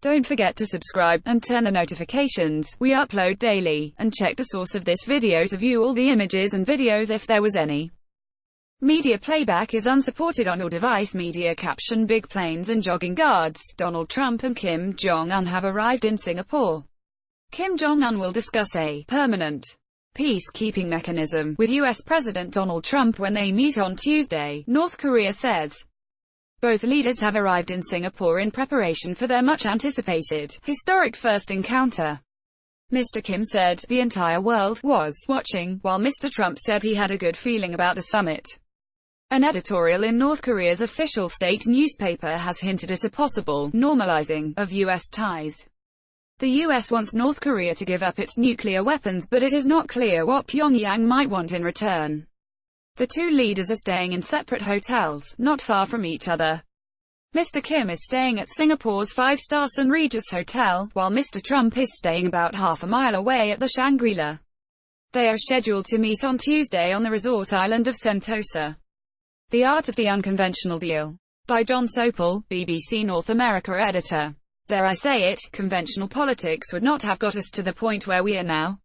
Don't forget to subscribe, and turn the notifications. We upload daily. And check the source of this video to view all the images and videos if there was any. Media playback is unsupported on your device. Media caption: Big planes and jogging guards. Donald Trump and Kim Jong-un have arrived in Singapore. Kim Jong-un will discuss a permanent peacekeeping mechanism with U.S. President Donald Trump when they meet on Tuesday, North Korea says. Both leaders have arrived in Singapore in preparation for their much-anticipated, historic first encounter. Mr. Kim said, "The entire world was watching," while Mr. Trump said he had a good feeling about the summit. An editorial in North Korea's official state newspaper has hinted at a possible normalizing of U.S. ties. The U.S. wants North Korea to give up its nuclear weapons, but it is not clear what Pyongyang might want in return. The two leaders are staying in separate hotels, not far from each other. Mr. Kim is staying at Singapore's five-star St. Regis Hotel, while Mr. Trump is staying about half a mile away at the Shangri-La. They are scheduled to meet on Tuesday on the resort island of Sentosa. The Art of the Unconventional Deal. By John Sopel, BBC North America editor. Dare I say it, conventional politics would not have got us to the point where we are now.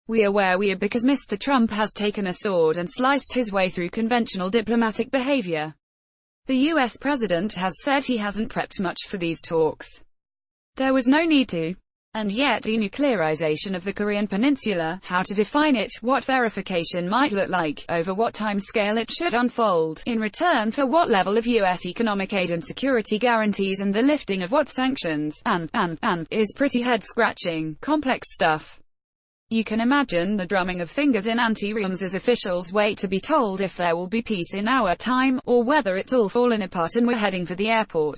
We are where we are because Mr. Trump has taken a sword and sliced his way through conventional diplomatic behavior. The U.S. president has said he hasn't prepped much for these talks. There was no need to. And yet, denuclearization of the Korean Peninsula, how to define it, what verification might look like, over what time scale it should unfold, in return for what level of U.S. economic aid and security guarantees, and the lifting of what sanctions, and, is pretty head-scratching, complex stuff. You can imagine the drumming of fingers in ante-rooms as officials wait to be told if there will be peace in our time, or whether it's all fallen apart and we're heading for the airport.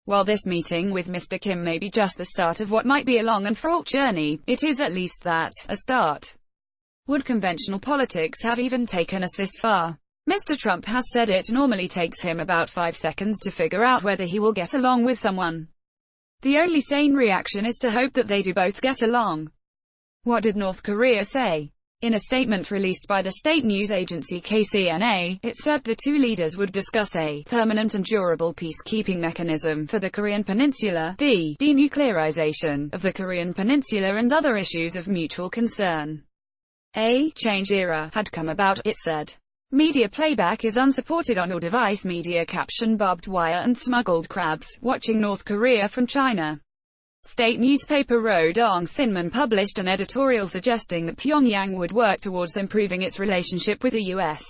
While this meeting with Mr. Kim may be just the start of what might be a long and fraught journey, it is at least that, a start. Would conventional politics have even taken us this far? Mr. Trump has said it normally takes him about 5 seconds to figure out whether he will get along with someone. The only sane reaction is to hope that they do both get along. What did North Korea say? In a statement released by the state news agency KCNA, it said the two leaders would discuss a permanent and durable peacekeeping mechanism for the Korean Peninsula, the denuclearization of the Korean Peninsula, and other issues of mutual concern. A change era had come about, it said. Media playback is unsupported on your device. Media caption: Barbed wire and smuggled crabs, watching North Korea from China. State newspaper Rodong Sinmun published an editorial suggesting that Pyongyang would work towards improving its relationship with the U.S.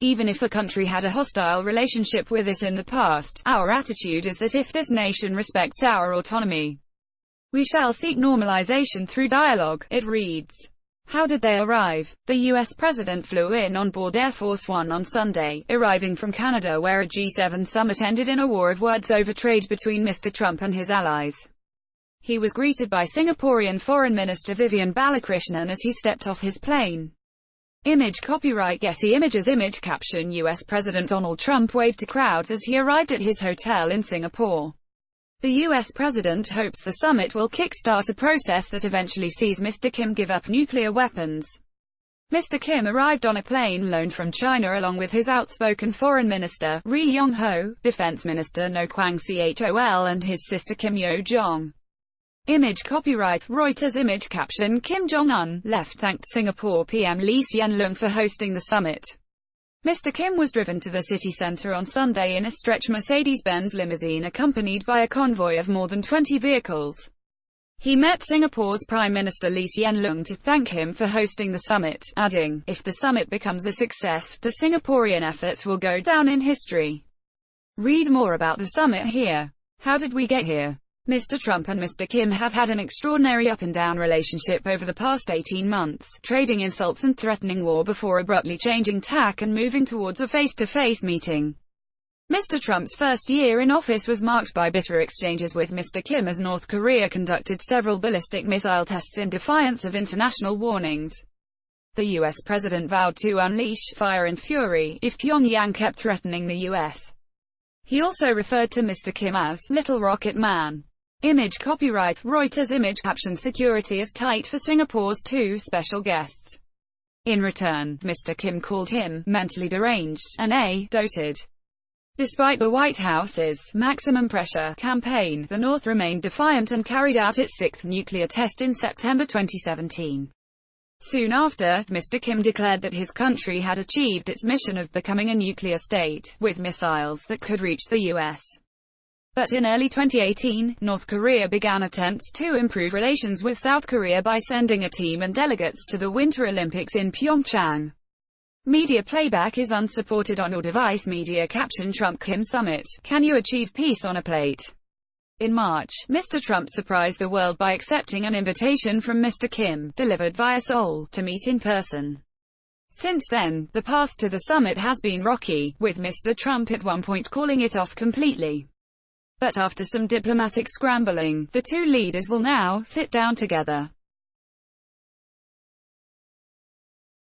Even if a country had a hostile relationship with us in the past, our attitude is that if this nation respects our autonomy, we shall seek normalization through dialogue, it reads. How did they arrive? The U.S. president flew in on board Air Force One on Sunday, arriving from Canada, where a G7 summit ended in a war of words over trade between Mr. Trump and his allies. He was greeted by Singaporean Foreign Minister Vivian Balakrishnan as he stepped off his plane. Image copyright Getty Images. Image caption: U.S. President Donald Trump waved to crowds as he arrived at his hotel in Singapore. The U.S. president hopes the summit will kickstart a process that eventually sees Mr. Kim give up nuclear weapons. Mr. Kim arrived on a plane loaned from China along with his outspoken Foreign Minister, Ri Yong Ho, Defense Minister No Kwang Chol, and his sister Kim Yo Jong. Image copyright Reuters. Image caption: Kim Jong-un left thanked Singapore PM Lee Hsien Loong for hosting the summit. Mr. Kim was driven to the city center on Sunday in a stretch Mercedes-Benz limousine accompanied by a convoy of more than 20 vehicles. He met Singapore's Prime Minister Lee Hsien Loong to thank him for hosting the summit, adding, "If the summit becomes a success, the Singaporean efforts will go down in history." Read more about the summit here. How did we get here? Mr. Trump and Mr. Kim have had an extraordinary up-and-down relationship over the past 18 months, trading insults and threatening war before abruptly changing tack and moving towards a face-to-face meeting. Mr. Trump's first year in office was marked by bitter exchanges with Mr. Kim as North Korea conducted several ballistic missile tests in defiance of international warnings. The U.S. president vowed to unleash fire and fury if Pyongyang kept threatening the U.S. He also referred to Mr. Kim as Little Rocket Man. Image copyright Reuters. Image caption: Security is tight for Singapore's two special guests. In return, Mr. Kim called him mentally deranged and a doted Despite the White House's maximum pressure campaign, the North remained defiant and carried out its sixth nuclear test in September 2017. Soon after, Mr. Kim declared that his country had achieved its mission of becoming a nuclear state, with missiles that could reach the U.S. But in early 2018, North Korea began attempts to improve relations with South Korea by sending a team and delegates to the Winter Olympics in Pyeongchang. Media playback is unsupported on all device. Media caption: Trump-Kim summit. Can you achieve peace on a plate? In March, Mr. Trump surprised the world by accepting an invitation from Mr. Kim, delivered via Seoul, to meet in person. Since then, the path to the summit has been rocky, with Mr. Trump at one point calling it off completely. But after some diplomatic scrambling, the two leaders will now sit down together.